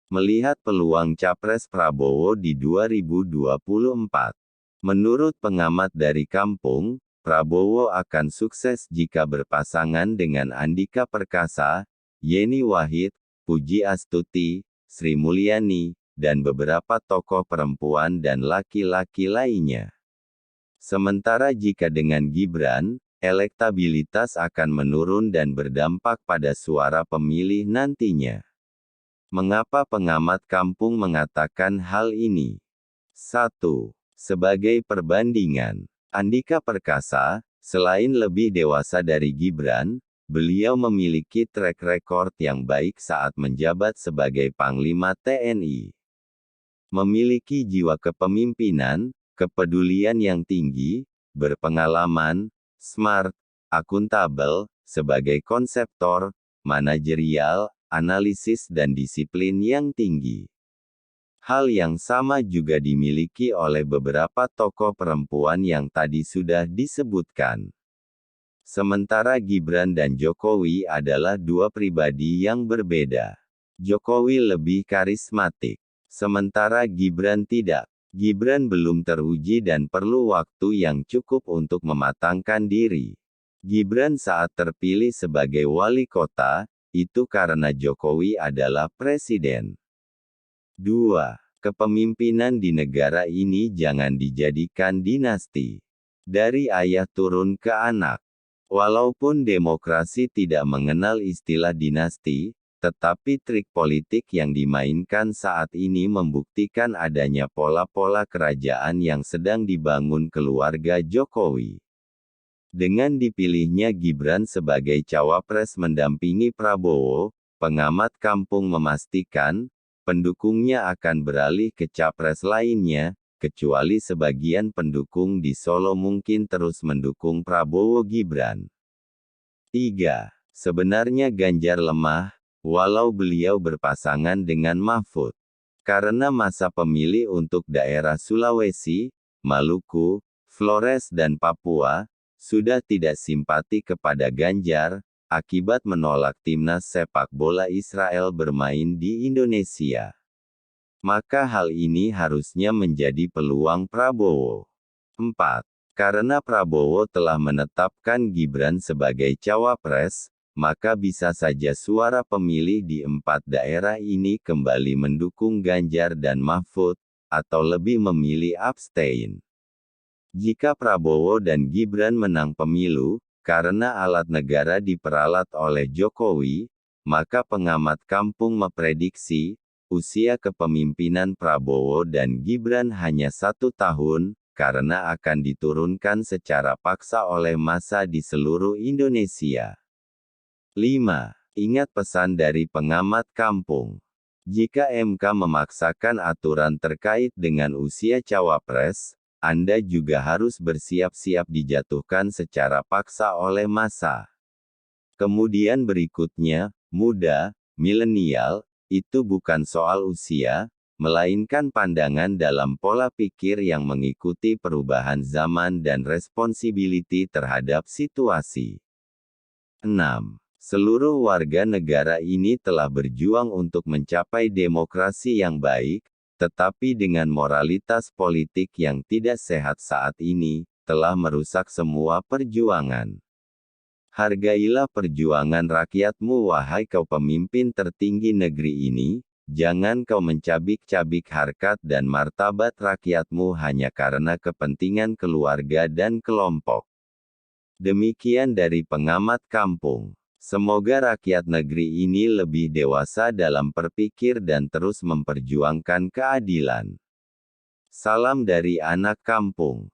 Melihat peluang Capres Prabowo di 2024. Menurut pengamat dari kampung, Prabowo akan sukses jika berpasangan dengan Andika Perkasa, Yeni Wahid, Puji Astuti, Sri Mulyani, dan beberapa tokoh perempuan dan laki-laki lainnya. Sementara jika dengan Gibran, elektabilitas akan menurun dan berdampak pada suara pemilih nantinya. Mengapa pengamat kampung mengatakan hal ini? 1. Sebagai perbandingan, Andika Perkasa, selain lebih dewasa dari Gibran, beliau memiliki track record yang baik saat menjabat sebagai Panglima TNI. Memiliki jiwa kepemimpinan, kepedulian yang tinggi, berpengalaman, smart, akuntabel, sebagai konseptor, manajerial, analisis dan disiplin yang tinggi. Hal yang sama juga dimiliki oleh beberapa tokoh perempuan yang tadi sudah disebutkan. Sementara Gibran dan Jokowi adalah dua pribadi yang berbeda. Jokowi lebih karismatik, sementara Gibran tidak. Gibran belum teruji dan perlu waktu yang cukup untuk mematangkan diri. Gibran saat terpilih sebagai wali kota, itu karena Jokowi adalah presiden. 2. Kepemimpinan di negara ini jangan dijadikan dinasti. Dari ayah turun ke anak. Walaupun demokrasi tidak mengenal istilah dinasti, tetapi trik politik yang dimainkan saat ini membuktikan adanya pola-pola kerajaan yang sedang dibangun keluarga Jokowi. Dengan dipilihnya Gibran sebagai cawapres mendampingi Prabowo, pengamat kampung memastikan, pendukungnya akan beralih ke capres lainnya, kecuali sebagian pendukung di Solo mungkin terus mendukung Prabowo Gibran. 3. Sebenarnya Ganjar lemah, walau beliau berpasangan dengan Mahfud. Karena masa pemilih untuk daerah Sulawesi, Maluku, Flores dan Papua, sudah tidak simpati kepada Ganjar, akibat menolak timnas sepak bola Israel bermain di Indonesia. Maka hal ini harusnya menjadi peluang Prabowo. 4. Karena Prabowo telah menetapkan Gibran sebagai cawapres, maka bisa saja suara pemilih di 4 daerah ini kembali mendukung Ganjar dan Mahfud, atau lebih memilih abstain. Jika Prabowo dan Gibran menang pemilu, karena alat negara diperalat oleh Jokowi, maka pengamat kampung memprediksi, usia kepemimpinan Prabowo dan Gibran hanya 1 tahun, karena akan diturunkan secara paksa oleh massa di seluruh Indonesia. 5. Ingat pesan dari pengamat kampung. Jika MK memaksakan aturan terkait dengan usia cawapres, Anda juga harus bersiap-siap dijatuhkan secara paksa oleh massa. Kemudian berikutnya, muda, milenial, itu bukan soal usia, melainkan pandangan dalam pola pikir yang mengikuti perubahan zaman dan responsibility terhadap situasi. 6. Seluruh warga negara ini telah berjuang untuk mencapai demokrasi yang baik, tetapi dengan moralitas politik yang tidak sehat saat ini, telah merusak semua perjuangan. Hargailah perjuangan rakyatmu wahai kau pemimpin tertinggi negeri ini, jangan kau mencabik-cabik harkat dan martabat rakyatmu hanya karena kepentingan keluarga dan kelompok. Demikian dari pengamat kampung. Semoga rakyat negeri ini lebih dewasa dalam berpikir dan terus memperjuangkan keadilan. Salam dari anak kampung.